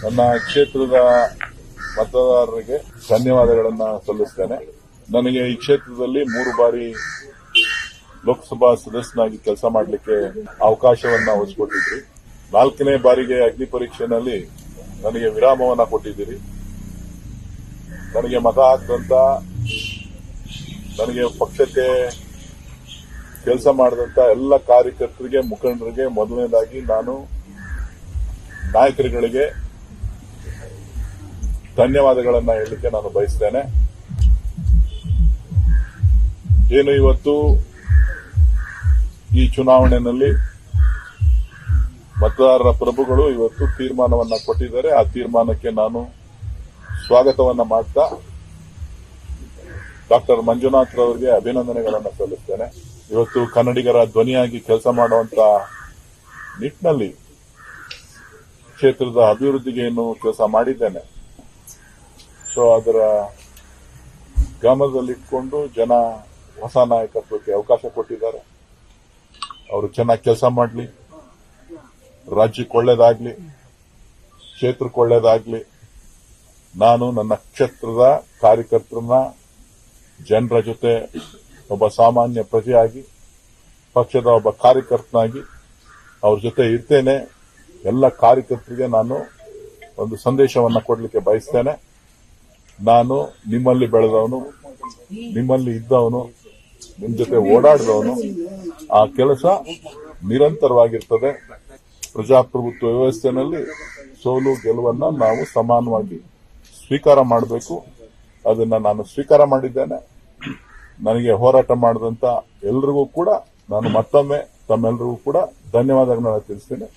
ನನ್ನ ಕ್ಷೇತ್ರದ ಮತದಾರರಿಗೆ ಧನ್ಯವಾದಗಳನ್ನು ಸಲ್ಲಿಸ್ತೇನೆ. ನನಗೆ ಈ ಕ್ಷೇತ್ರದಲ್ಲಿ 3 ಬಾರಿ ಲೋಕಸಭಾ ಸದಸ್ಯನಾಗಿ ಕೆಲಸ ಮಾಡಲಿಕ್ಕೆ ಅವಕಾಶವನ್ನ ಒದಗಿಸಿಕೊಟ್ಟಿದ್ರಿ. 4ನೇ ಬಾರಿಗೆ ಅಗ್ನಿ ಪರೀಕ್ಷೆಯಲ್ಲಿ ನನಗೆ ವಿರಾಮವನ್ನ ಕೊಟ್ಟಿದ್ದೀರಿ. ನನಗೆ ಮತ ಹಾಕಿದಂತ, ನನಗೆ ಪಕ್ಷಕ್ಕೆ ಕೆಲಸ ಮಾಡಿದಂತ ಎಲ್ಲ ಕಾರ್ಯಕರ್ತರಿಗೆ, ಮುಖಂಡರಿಗೆ ಮೊದಲನೇದಾಗಿ ನಾನು ನಾಯಕರುಗಳಿಗೆ ಧನ್ಯವಾದಗಳನ್ನು ಹೇಳಲಿಕ್ಕೆ ನಾನು ಬಯಸ್ತೇನೆ. ಏನು ಇವತ್ತು ಈ ಚುನಾವಣೆಯಲ್ಲಿ ಮತದಾರರ ಪ್ರಭುಗಳು ಇವತ್ತು ತೀರ್ಮಾನವನ್ನ ಕೊಟ್ಟಿದ್ದಾರೆ. ಆ ತೀರ್ಮಾನಕ್ಕೆ ನಾನು ಸ್ವಾಗತವನ್ನ ಮಾಡ್ತಾ ಡಾಕ್ಟರ್ ಮಂಜುನಾಥ್ ಅವರಿಗೆ ಅಭಿನಂದನೆಗಳನ್ನು ಸಲ್ಲಿಸ್ತೇನೆ. ಇವತ್ತು ಕನ್ನಡಿಗರ ಧ್ವನಿಯಾಗಿ ಕೆಲಸ ಮಾಡುವಂತ ನಿಟ್ಟಿನಲ್ಲಿ ಕ್ಷೇತ್ರದ ಅಭಿವೃದ್ಧಿಗೆ ಏನು ಕೆಲಸ ಮಾಡಿದ್ದೇನೆ, ಸೊ ಅದರ ಗಮನದಲ್ಲಿಟ್ಕೊಂಡು ಜನ ಹೊಸ ನಾಯಕತ್ವಕ್ಕೆ ಅವಕಾಶ ಕೊಟ್ಟಿದ್ದಾರೆ. ಅವರು ಚೆನ್ನಾಗಿ ಕೆಲಸ ಮಾಡಲಿ, ರಾಜ್ಯಕ್ಕೆ ಒಳ್ಳೇದಾಗ್ಲಿ, ಕ್ಷೇತ್ರಕ್ಕೆ ಒಳ್ಳೇದಾಗ್ಲಿ. ನಾನು ನನ್ನ ಕ್ಷೇತ್ರದ ಕಾರ್ಯಕರ್ತರನ್ನ ಜನರ ಜೊತೆ ಒಬ್ಬ ಸಾಮಾನ್ಯ ಪ್ರಜೆಯಾಗಿ, ಪಕ್ಷದ ಒಬ್ಬ ಕಾರ್ಯಕರ್ತನಾಗಿ ಅವ್ರ ಜೊತೆ ಇರ್ತೇನೆ. ಎಲ್ಲ ಕಾರ್ಯಕರ್ತರಿಗೆ ನಾನು ಒಂದು ಸಂದೇಶವನ್ನ ಕೊಡಲಿಕ್ಕೆ ಬಯಸ್ತೇನೆ. ನಾನು ನಿಮ್ಮಲ್ಲಿ ಬೆಳೆದವನು, ನಿಮ್ಮಲ್ಲಿ ಇದ್ದವನು, ನಿಮ್ ಜೊತೆ ಓಡಾಡಿದವನು. ಆ ಕೆಲಸ ನಿರಂತರವಾಗಿರ್ತದೆ. ಪ್ರಜಾಪ್ರಭುತ್ವ ವ್ಯವಸ್ಥೆಯಲ್ಲಿ ಸೋಲು ಗೆಲುವನ್ನ ನಾವು ಸಮಾನವಾಗಿ ಸ್ವೀಕಾರ ಮಾಡಬೇಕು. ಅದನ್ನ ನಾನು ಸ್ವೀಕಾರ ಮಾಡಿದ್ದೇನೆ. ನನಗೆ ಹೋರಾಟ ಮಾಡಿದಂತ ಎಲ್ರಿಗೂ ಕೂಡ ನಾನು ಮತ್ತೊಮ್ಮೆ ತಮ್ಮೆಲ್ಲರಿಗೂ ಕೂಡ ಧನ್ಯವಾದಗಳನ್ನು ತಿಳಿಸ್ತೇನೆ.